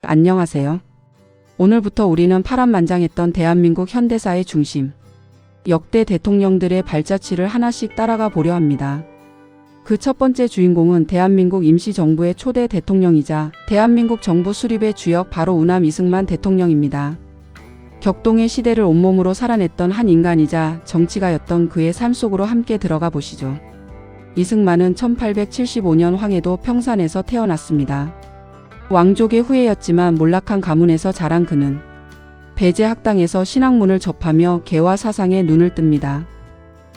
안녕하세요. 오늘부터 우리는 파란만장했던 대한민국 현대사의 중심, 역대 대통령들의 발자취를 하나씩 따라가 보려 합니다. 그 첫 번째 주인공은 대한민국 임시정부의 초대 대통령이자 대한민국 정부 수립의 주역 바로 우남 이승만 대통령입니다. 격동의 시대를 온몸으로 살아냈던 한 인간이자 정치가였던 그의 삶 속으로 함께 들어가 보시죠. 이승만은 1875년 황해도 평산에서 태어났습니다. 왕족의 후예였지만 몰락한 가문에서 자란 그는 배제학당에서 신학문을 접하며 개화 사상에 눈을 뜹니다.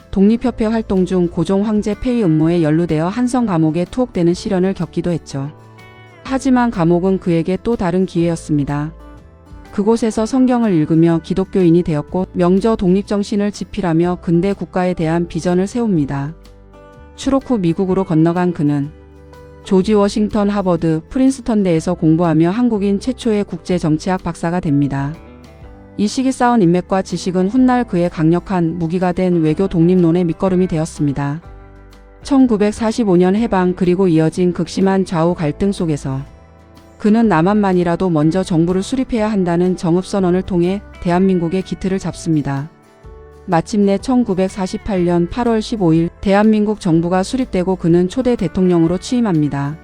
독립협회 활동 중 고종 황제 폐위 음모에 연루되어 한성 감옥에 투옥되는 시련을 겪기도 했죠. 하지만 감옥은 그에게 또 다른 기회였습니다. 그곳에서 성경을 읽으며 기독교인이 되었고 명저 독립정신을 지필하며 근대 국가에 대한 비전을 세웁니다. 추록 후 미국으로 건너간 그는 조지 워싱턴 하버드 프린스턴대에서 공부하며 한국인 최초의 국제정치학 박사가 됩니다. 이 시기 쌓은 인맥과 지식은 훗날 그의 강력한 무기가 된 외교 독립론의 밑거름이 되었습니다. 1945년 해방 그리고 이어진 극심한 좌우 갈등 속에서 그는 남한만이라도 먼저 정부를 수립해야 한다는 정읍선언을 통해 대한민국의 기틀을 잡습니다. 마침내 1948년 8월 15일 대한민국 정부가 수립되고 그는 초대 대통령으로 취임합니다.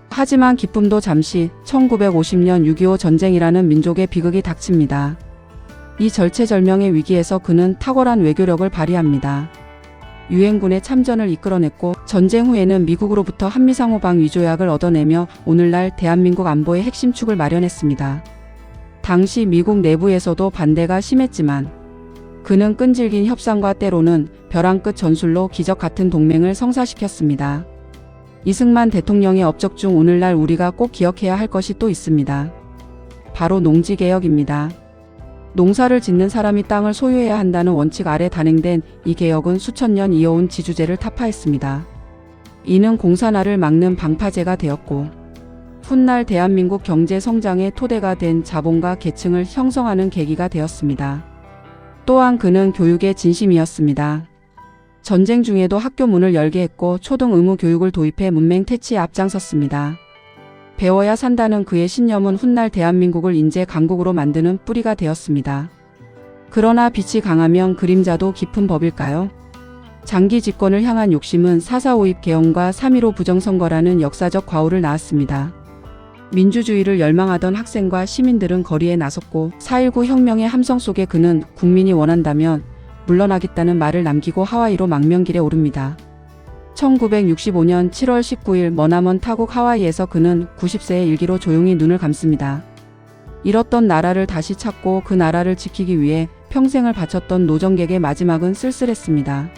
하지만 기쁨도 잠시 1950년 6.25 전쟁이라는 민족의 비극이 닥칩니다. 이 절체절명의 위기에서 그는 탁월한 외교력을 발휘합니다. 유엔군의 참전을 이끌어냈고 전쟁 후에는 미국으로부터 한미상호방 위조약을 얻어내며 오늘날 대한민국 안보의 핵심 축을 마련했습니다. 당시 미국 내부에서도 반대가 심했지만 그는 끈질긴 협상과 때로는 벼랑 끝 전술로 기적 같은 동맹을 성사시켰습니다. 이승만 대통령의 업적 중 오늘날 우리가 꼭 기억해야 할 것이 또 있습니다. 바로 농지개혁입니다. 농사를 짓는 사람이 땅을 소유해야 한다는 원칙 아래 단행된 이 개혁은 수천 년 이어온 지주제를 타파했습니다. 이는 공산화를 막는 방파제가 되었고 훗날 대한민국 경제 성장의 토대가 된 자본가 계층을 형성하는 계기가 되었습니다. 또한 그는 교육의 진심이었습니다. 전쟁 중에도 학교 문을 열게 했고 초등 의무 교육을 도입해 문맹 퇴치에 앞장섰습니다. 배워야 산다는 그의 신념은 훗날 대한민국을 인재 강국으로 만드는 뿌리가 되었습니다. 그러나 빛이 강하면 그림자도 깊은 법일까요? 장기 집권을 향한 욕심은 4.4 개헌과 3.15 부정선거라는 역사적 과오를 낳았습니다. 민주주의를 열망하던 학생과 시민들은 거리에 나섰고 4.19 혁명의 함성 속에 그는 국민이 원한다면 물러나겠다는 말을 남기고 하와이로 망명길에 오릅니다. 1965년 7월 19일 머나먼 타국 하와이에서 그는 90세의 일기로 조용히 눈을 감습니다. 잃었던 나라를 다시 찾고 그 나라를 지키기 위해 평생을 바쳤던 노정객의 마지막은 쓸쓸했습니다.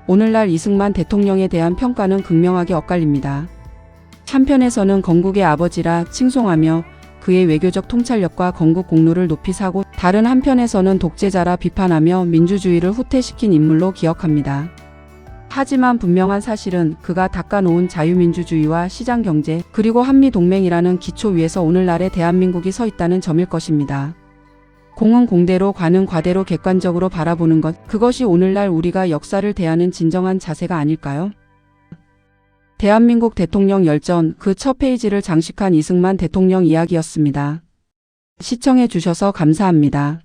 오늘날 이승만 대통령에 대한 평가는 극명하게 엇갈립니다. 한편에서는 건국의 아버지라 칭송하며 그의 외교적 통찰력과 건국 공로를 높이 사고 다른 한편에서는 독재자라 비판하며 민주주의를 후퇴시킨 인물로 기억합니다. 하지만 분명한 사실은 그가 닦아놓은 자유민주주의와 시장경제 그리고 한미동맹이라는 기초 위에서 오늘날의 대한민국이 서 있다는 점일 것입니다. 공은 공대로 과는 과대로 객관적으로 바라보는 것, 그것이 오늘날 우리가 역사를 대하는 진정한 자세가 아닐까요? 대한민국 대통령 열전 그 첫 페이지를 장식한 이승만 대통령 이야기였습니다. 시청해 주셔서 감사합니다.